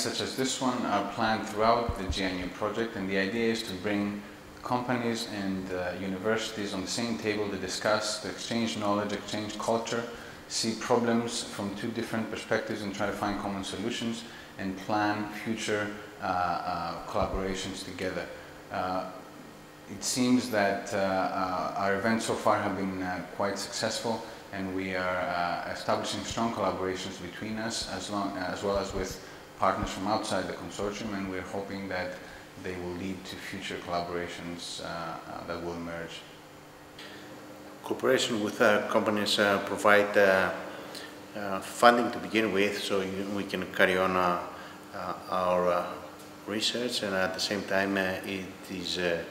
such as this one are planned throughout the GI-Neu project, and the idea is to bring companies and universities on the same table to discuss, to exchange knowledge, exchange culture, see problems from two different perspectives and try to find common solutions and plan future collaborations together. It seems that our events so far have been quite successful, and we are establishing strong collaborations between us as well as with partners from outside the consortium, and we're hoping that they will lead to future collaborations that will emerge. Cooperation with companies provide funding to begin with, so we can carry on our research, and at the same time it is a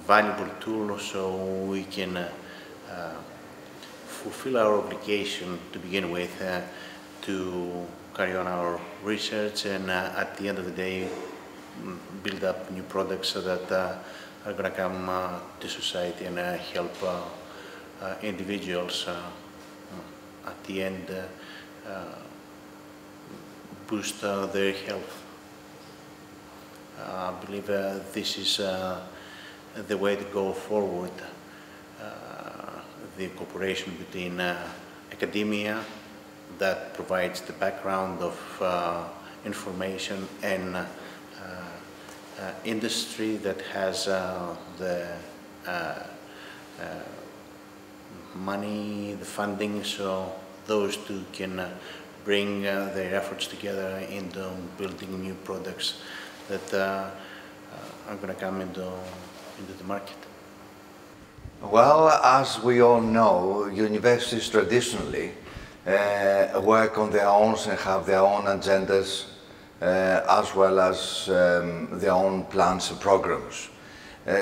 valuable tool so we can fulfill our obligation to begin with to carry on our research, and at the end of the day build up new products that are going to come to society and help individuals at the end boost their health. I believe this is the way to go forward. The cooperation between academia that provides the background of information and industry that has the money, the funding, so those two can bring their efforts together into building new products that are going to come into the market. Well, as we all know, universities traditionally work on their own and have their own agendas, as well as their own plans and programs.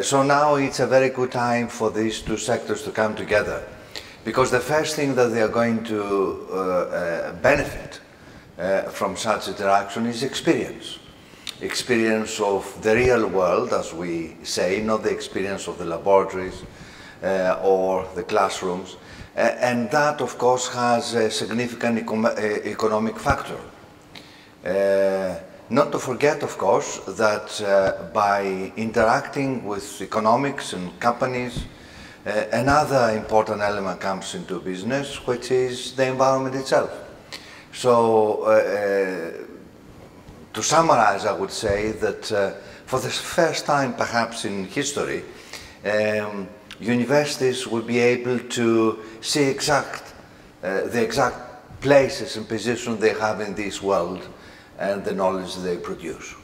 So now it's a very good time for these two sectors to come together, because the first thing that they are going to benefit from such interaction is experience. Experience of the real world, as we say, not the experience of the laboratories or the classrooms, and that of course has a significant economic factor. Not to forget, of course, that by interacting with economics and companies, another important element comes into business, which is the environment itself. So, to summarize, I would say that for the first time, perhaps in history, universities will be able to see the exact places and positions they have in this world and the knowledge they produce.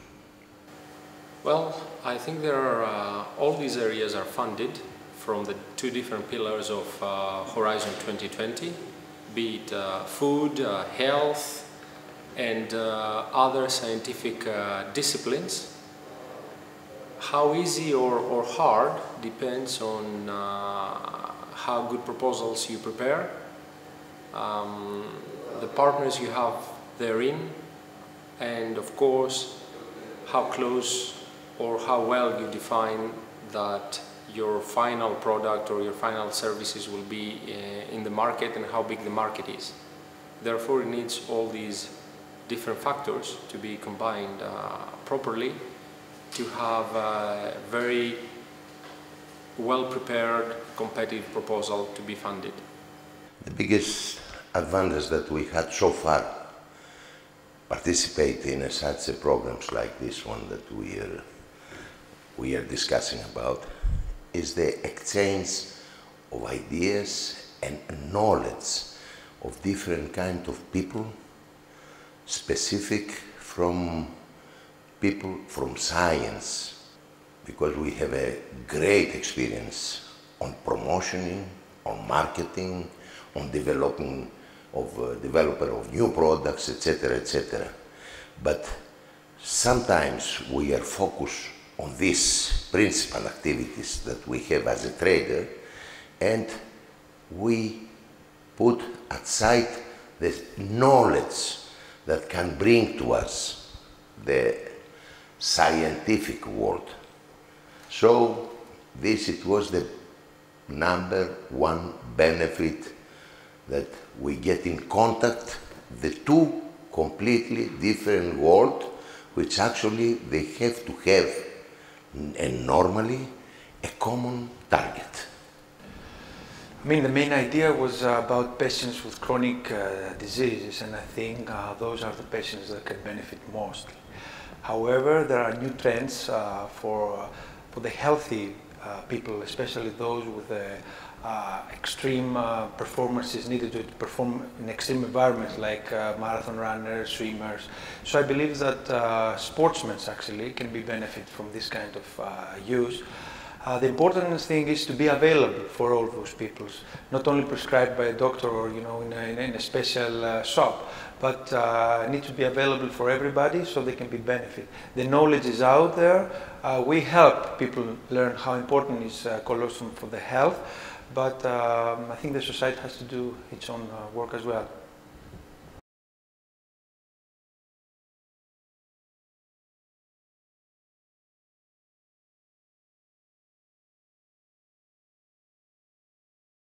Well, I think there are all these areas are funded from the two different pillars of Horizon 2020, be it food, health, and other scientific disciplines. How easy or hard depends on how good proposals you prepare, the partners you have therein, and of course how close or how well you define that your final product or your final services will be in the market and how big the market is. Therefore, it needs all these different factors to be combined properly to have a very well-prepared, competitive proposal to be funded. The biggest advantage that we had so far participating in such programs like this one that we are discussing about is the exchange of ideas and knowledge of different kinds of people, specific from people from science, because we have a great experience on promoting, on marketing, on developing developer of new products, etc., etc. But sometimes we are focused on these principal activities that we have as a trader, and we put aside the knowledge that can bring to us the scientific world. So it was the #1 benefit that we get in contact the two completely different world, which actually they have to have, and normally, a common target. I mean, the main idea was about patients with chronic diseases, and I think those are the patients that can benefit most. However, there are new trends for the healthy people, especially those with extreme performances needed to perform in extreme environments like marathon runners, swimmers. So I believe that sportsmen actually can be benefit from this kind of use. The important thing is to be available for all those people, not only prescribed by a doctor or in a special shop, but need to be available for everybody so they can be benefit. The knowledge is out there. We help people learn how important is colostrum for the health, but I think the society has to do its own work as well.